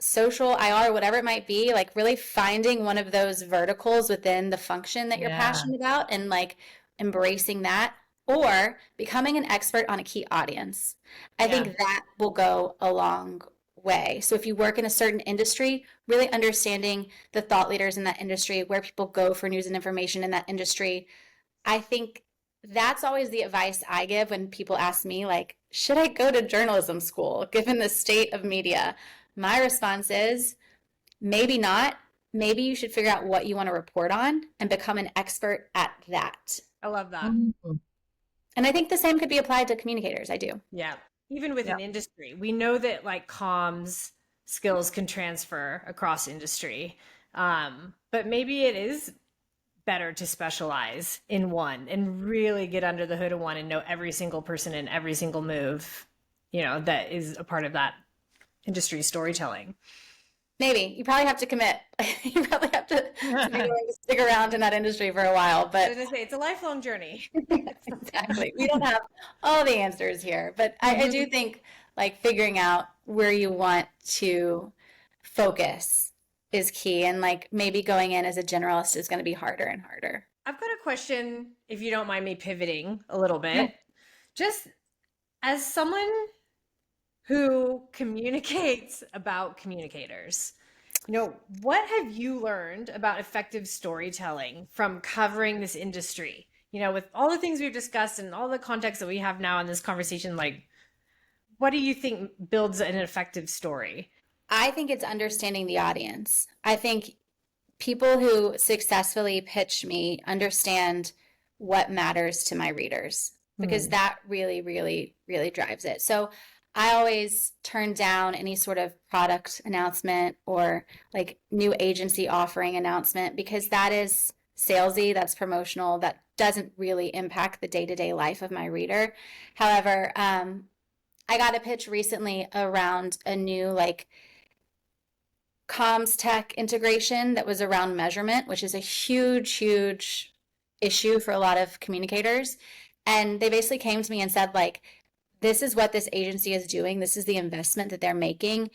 B: social IR, whatever it might be, like really finding one of those verticals within the function that you're passionate about and like embracing that, or becoming an expert on a key audience. I think that will go a long way. So if you work in a certain industry, really understanding the thought leaders in that industry, where people go for news and information in that industry, I think that's always the advice I give when people ask me, like, should I go to journalism school given the state of media? My response is maybe not. Maybe you should figure out what you want to report on and become an expert at that.
A: I love that.
B: And I think the same could be applied to communicators. I do.
A: Yeah. Even within industry, we know that like comms skills can transfer across industry. But maybe it is better to specialize in one and really get under the hood of one and know every single person and every single move, that is a part of that industry storytelling.
B: Maybe you probably have to commit. You probably have to be willing to stick around in that industry for a while. But
A: I was gonna say, it's a lifelong journey.
B: Exactly. We don't have all the answers here, but I do think like figuring out where you want to focus is key, and like maybe going in as a generalist is going to be harder and harder.
A: I've got a question, if you don't mind me pivoting a little bit.
B: Yeah.
A: Just as someone who communicates about communicators, what have you learned about effective storytelling from covering this industry? With all the things we've discussed and all the context that we have now in this conversation, like, what do you think builds an effective story?
B: I think it's understanding the audience. I think people who successfully pitch me understand what matters to my readers, because that really, really, really drives it. So I always turn down any sort of product announcement or like new agency offering announcement, because that is salesy, that's promotional, that doesn't really impact the day-to-day life of my reader. However, I got a pitch recently around a new like comms tech integration that was around measurement, which is a huge, huge issue for a lot of communicators. And they basically came to me and said, like, this is what this agency is doing. This is the investment that they're making.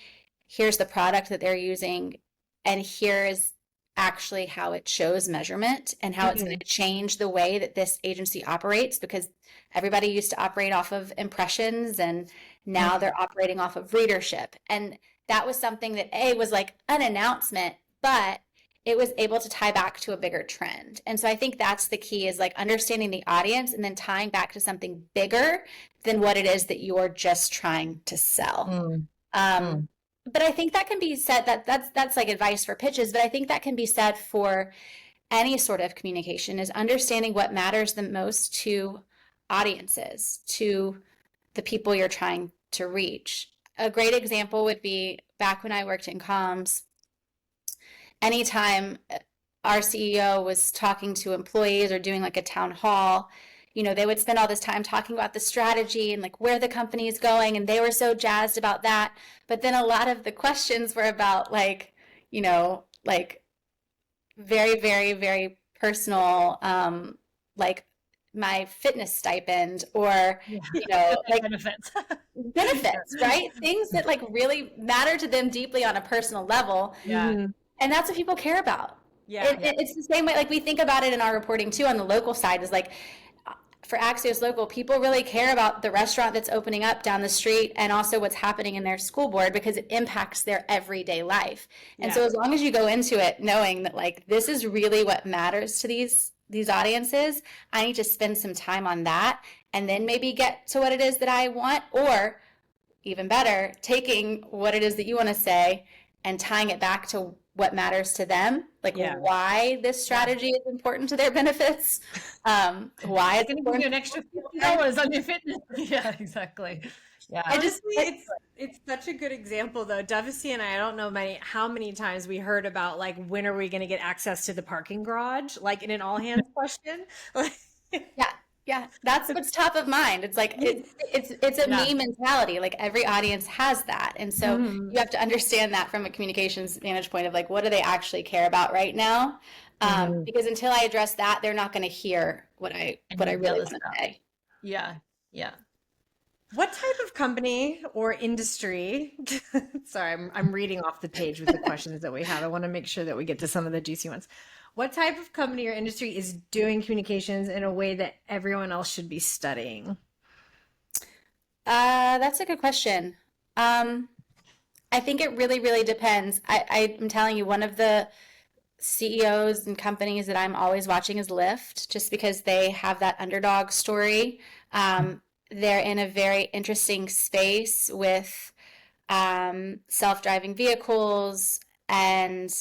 B: Here's the product that they're using. And here's actually how it shows measurement and how it's going to change the way that this agency operates, because everybody used to operate off of impressions and now they're operating off of readership. And that was something that was like an announcement, but it was able to tie back to a bigger trend. And so I think that's the key, is like understanding the audience and then tying back to something bigger than what it is that you're just trying to sell. But I think that can be said, that's like advice for pitches, but I think that can be said for any sort of communication, is understanding what matters the most to audiences, to the people you're trying to reach. A great example would be back when I worked in comms. Anytime our CEO was talking to employees or doing like a town hall, they would spend all this time talking about the strategy and like where the company is going, and they were so jazzed about that. But then a lot of the questions were about like, like very, very, very personal, like my fitness stipend, or, like
C: Benefits.
B: benefits, right? Things that like really matter to them deeply on a personal level.
C: Yeah.
B: And that's what people care about.
A: Yeah.
B: It's the same way, like we think about it in our reporting too on the local side, is like for Axios Local, people really care about the restaurant that's opening up down the street and also what's happening in their school board, because it impacts their everyday life. And so as long as you go into it knowing that like this is really what matters to these audiences, I need to spend some time on that and then maybe get to what it is that I want, or even better, taking what it is that you want to say and tying it back to what matters to them, like why this strategy is important to their benefits, why it's
C: going to give
B: important.
C: you an extra $50 on your fitness. Yeah, exactly. Yeah.
A: It's such a good example though. Devasy and I don't know how many times we heard about like, when are we going to get access to the parking garage? Like in an all hands question.
B: Yeah, that's what's top of mind. It's like it's a me mentality. Like every audience has that, and so you have to understand that from a communications vantage point of like, what do they actually care about right now? Because until I address that, they're not going to hear what I really want to say.
C: Yeah.
A: What type of company or industry? Sorry, I'm reading off the page with the questions that we have. I want to make sure that we get to some of the juicy ones. What type of company or industry is doing communications in a way that everyone else should be studying?
B: That's a good question. I think it really, really depends. I'm telling you, one of the CEOs and companies that I'm always watching is Lyft, just because they have that underdog story. They're in a very interesting space with self-driving vehicles, and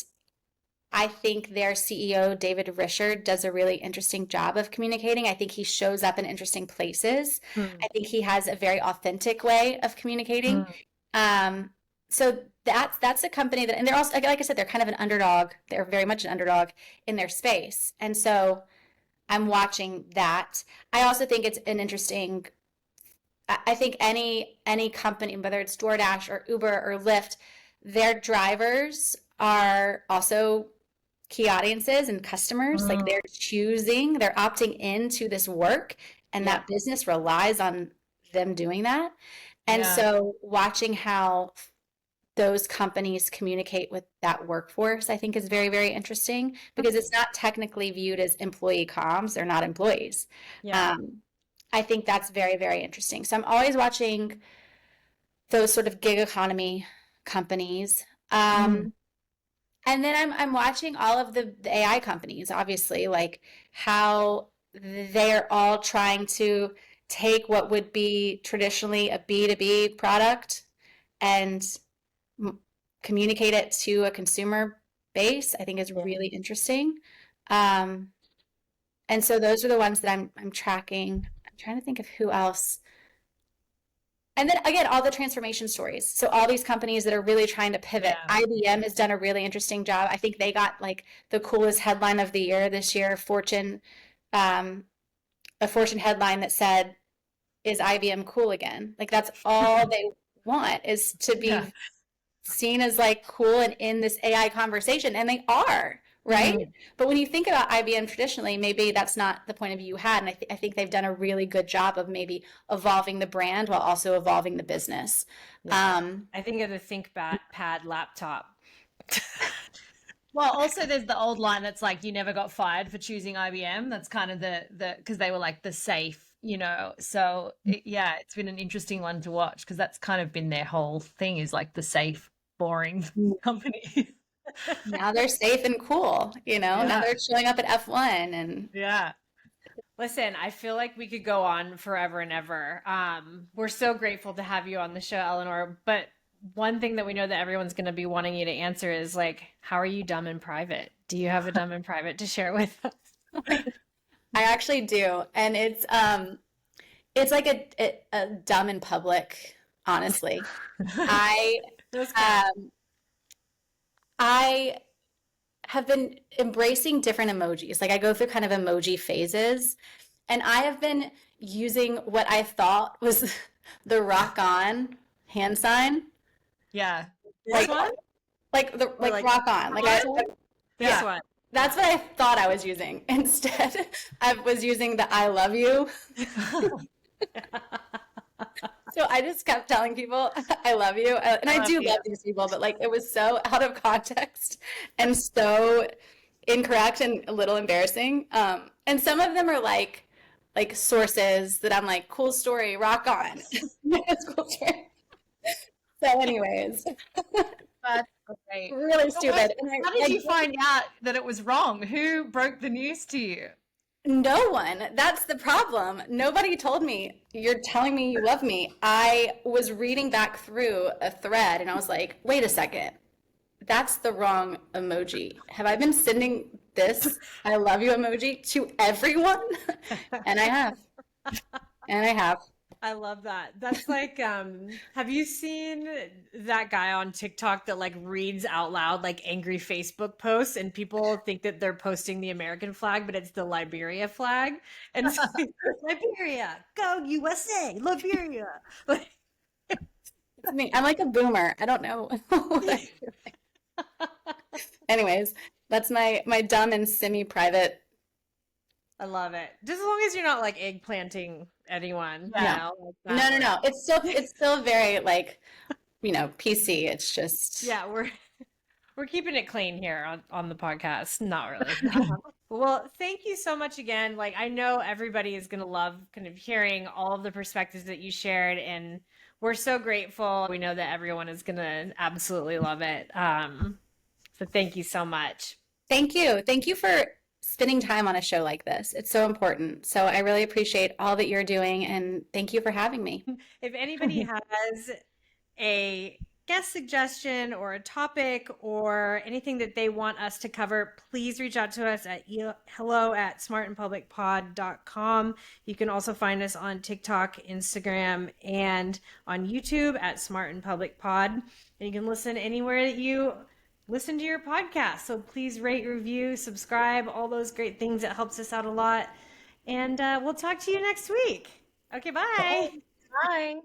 B: I think their CEO, David Risher, does a really interesting job of communicating. I think he shows up in interesting places. I think he has a very authentic way of communicating. So that's a company that, and they're also, like I said, they're kind of an underdog. They're very much an underdog in their space. And so I'm watching that. I also think it's an interesting, I think any company, whether it's DoorDash or Uber or Lyft, their drivers are also key audiences and customers. Like they're opting into this work, and that business relies on them doing that. And so watching how those companies communicate with that workforce, I think is very, very interesting, because it's not technically viewed as employee comms. They're not employees. I think that's very, very interesting. So I'm always watching those sort of gig economy companies. And then I'm watching all of the AI companies, obviously, like how they're all trying to take what would be traditionally a B2B product and communicate it to a consumer base. I think is really interesting. And so those are the ones that I'm tracking. I'm trying to think of who else. And then again, all the transformation stories. So all these companies that are really trying to pivot. IBM has done a really interesting job. I think they got like the coolest headline of the year this year. Fortune, a Fortune headline that said, "Is IBM cool again?" Like that's all they want, is to be seen as like cool and in this AI conversation, and they are. Right? But when you think about IBM traditionally, maybe that's not the point of view you had. And I think they've done a really good job of maybe evolving the brand while also evolving the business.
A: I think of the ThinkPad laptop.
C: Well, also there's the old line that's like, you never got fired for choosing IBM. That's kind of the because they were like the safe, So it's been an interesting one to watch, because that's kind of been their whole thing, is like the safe, boring company.
B: Now they're safe and cool, now they're showing up at F1 and
A: Listen, I feel like we could go on forever and ever. We're so grateful to have you on the show, Eleanor, but one thing that we know that everyone's going to be wanting you to answer is like, how are you dumb in private? Do you have a dumb in private to share with us?
B: I actually do. And it's like a dumb in public, honestly. I have been embracing different emojis. Like I go through kind of emoji phases. And I have been using what I thought was the rock on hand sign.
C: Yeah.
A: This
B: Like,
A: one?
B: like rock on. Like
A: This
B: yeah,
A: one.
B: that's what I thought I was using. Instead, I was using the I love you. So I just kept telling people, I love you. And I
C: love
B: do
C: you.
B: love these people, but like it was so out of context and so incorrect and a little embarrassing. And some of them are like sources that I'm like, cool story, rock on. It's cool story. So anyways,
C: That's great.
B: really
C: But what,
B: stupid. And
C: how did you find out that it was wrong? Who broke the news to you?
B: No one. That's the problem. Nobody told me, you're telling me you love me. I was reading back through a thread and I was like, wait a second. That's the wrong emoji. Have I been sending this I love you emoji to everyone? And I have. And I have.
A: I love that. That's like, have you seen that guy on TikTok that like reads out loud like angry Facebook posts and people think that they're posting the American flag, but it's the Liberia flag? And so, Liberia, go USA, Liberia. Like,
B: It's me. I'm like a boomer. I don't know. Anyways, that's my dumb and semi-private.
A: I love it. Just as long as you're not like eggplanting anyone, you
C: Yeah.
A: know, like
B: No,
A: that
B: no,
A: way.
B: no. It's still very like, PC. It's just
A: Yeah, we're keeping it clean here on the podcast. Not really. Well, thank you so much again. Like I know everybody is gonna love kind of hearing all of the perspectives that you shared, and we're so grateful. We know that everyone is gonna absolutely love it. So thank you so much.
B: thank you. Thank you for spending time on a show like this. It's so important. So I really appreciate all that you're doing and thank you for having me.
A: If anybody has a guest suggestion or a topic or anything that they want us to cover, please reach out to us at hello@smartandpublicpod.com. You can also find us on TikTok, Instagram, and on YouTube at Smart and Public Pod. And you can listen anywhere that you listen to your podcast. So please rate, review, subscribe, all those great things. It helps us out a lot. And we'll talk to you next week. Okay, bye.
C: Bye.